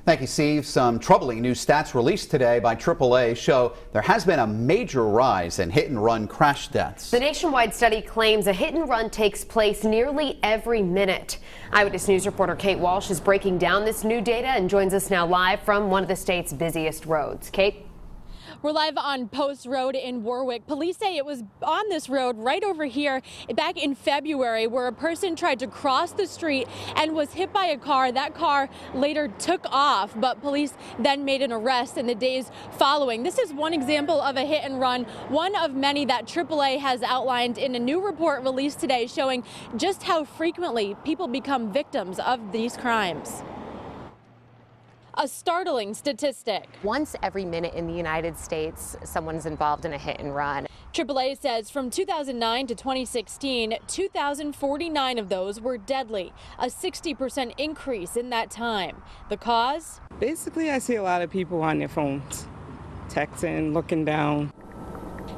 Thank you, Steve. Some troubling new stats released today by AAA show there has been a major rise in hit-and-run crash deaths. The nationwide study claims a hit-and-run takes place nearly every minute. Eyewitness News reporter Kate Walsh is breaking down this new data and joins us now live from one of the state's busiest roads. Kate? We're live on Post Road in Warwick. Police say it was on this road right over here back in February where a person tried to cross the street and was hit by a car. That car later took off, but police then made an arrest in the days following. This is one example of a hit and run, one of many that AAA has outlined in a new report released today showing just how frequently people become victims of these crimes. A startling statistic. Once every minute in the United States, someone's involved in a hit and run. AAA says from 2009 to 2016, 2,049 of those were deadly, a 60% increase in that time. The cause? Basically, I see a lot of people on their phones, texting, looking down.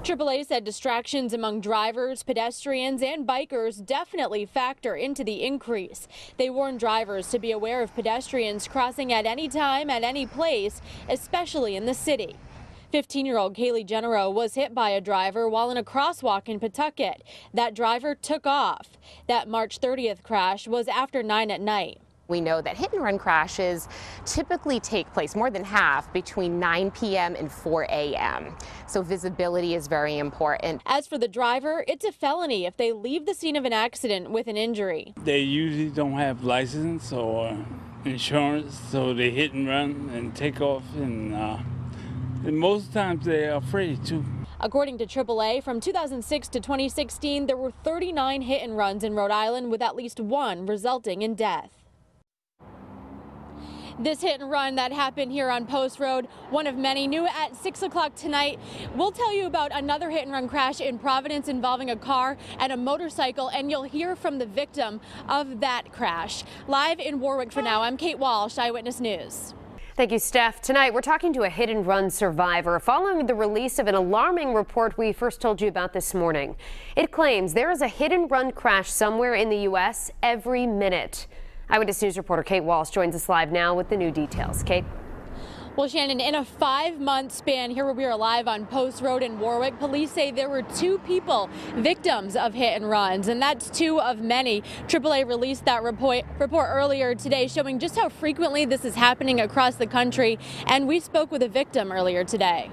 AAA said distractions among drivers, pedestrians, and bikers definitely factor into the increase. They warn drivers to be aware of pedestrians crossing at any time, at any place, especially in the city. 15-year-old Kaylee Genero was hit by a driver while in a crosswalk in Pawtucket. That driver took off. That March 30th crash was after 9 at night. We know that hit and run crashes typically take place, more than half, between 9 p.m. and 4 a.m. So visibility is very important. As for the driver, it's a felony if they leave the scene of an accident with an injury. They usually don't have license or insurance, so they hit and run and take off, and most times they're afraid too. According to AAA, from 2006 to 2016, there were 39 hit and runs in Rhode Island with at least one resulting in death. This hit and run that happened here on Post Road, one of many, new at 6 o'clock tonight. We'll tell you about another hit and run crash in Providence involving a car and a motorcycle, and you'll hear from the victim of that crash. Live in Warwick for now, I'm Kate Walsh, Eyewitness News. Thank you, Steph. Tonight, we're talking to a hit-and-run survivor following the release of an alarming report we first told you about this morning. It claims there is a hit-and-run crash somewhere in the U.S. every minute. Eyewitness News reporter Kate Walsh joins us live now with the new details. Kate? Well, Shannon, in a 5-month span, here we are live on Post Road in Warwick, police say there were 2 people victims of hit and runs, and that's 2 of many. AAA released that report earlier today showing just how frequently this is happening across the country, and we spoke with a victim earlier today.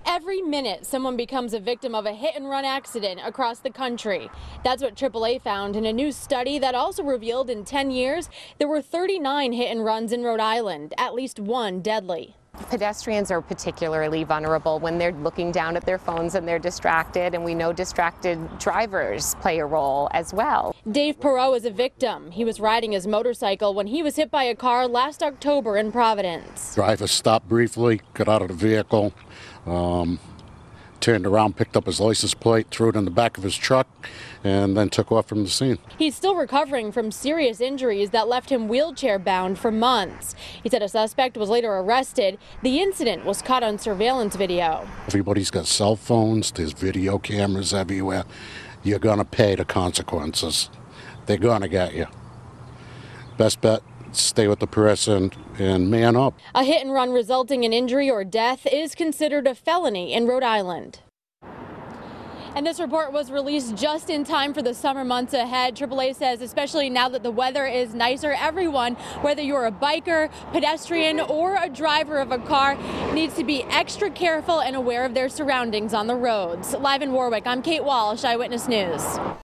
Every minute, someone becomes a victim of a hit-and-run accident across the country. That's what AAA found in a new study that also revealed in 10 years there were 39 hit-and-runs in Rhode Island, at least one deadly. Pedestrians are particularly vulnerable when they're looking down at their phones and they're distracted, and we know distracted drivers play a role as well. Dave Perot is a victim. He was riding his motorcycle when he was hit by a car last October in Providence. Driver stopped briefly, got out of the vehicle, turned around, picked up his license plate, threw it in the back of his truck, and then took off from the scene. He's still recovering from serious injuries that left him wheelchair-bound for months. He said a suspect was later arrested. The incident was caught on surveillance video. Everybody's got cell phones, there's video cameras everywhere. You're going to pay the consequences. They're going to get you. Best bet, stay with the person and man up. A hit and run resulting in injury or death is considered a felony in Rhode Island. And this report was released just in time for the summer months ahead. AAA says, especially now that the weather is nicer, everyone, whether you're a biker, pedestrian, or a driver of a car, needs to be extra careful and aware of their surroundings on the roads. Live in Warwick, I'm Kate Walsh, Eyewitness News.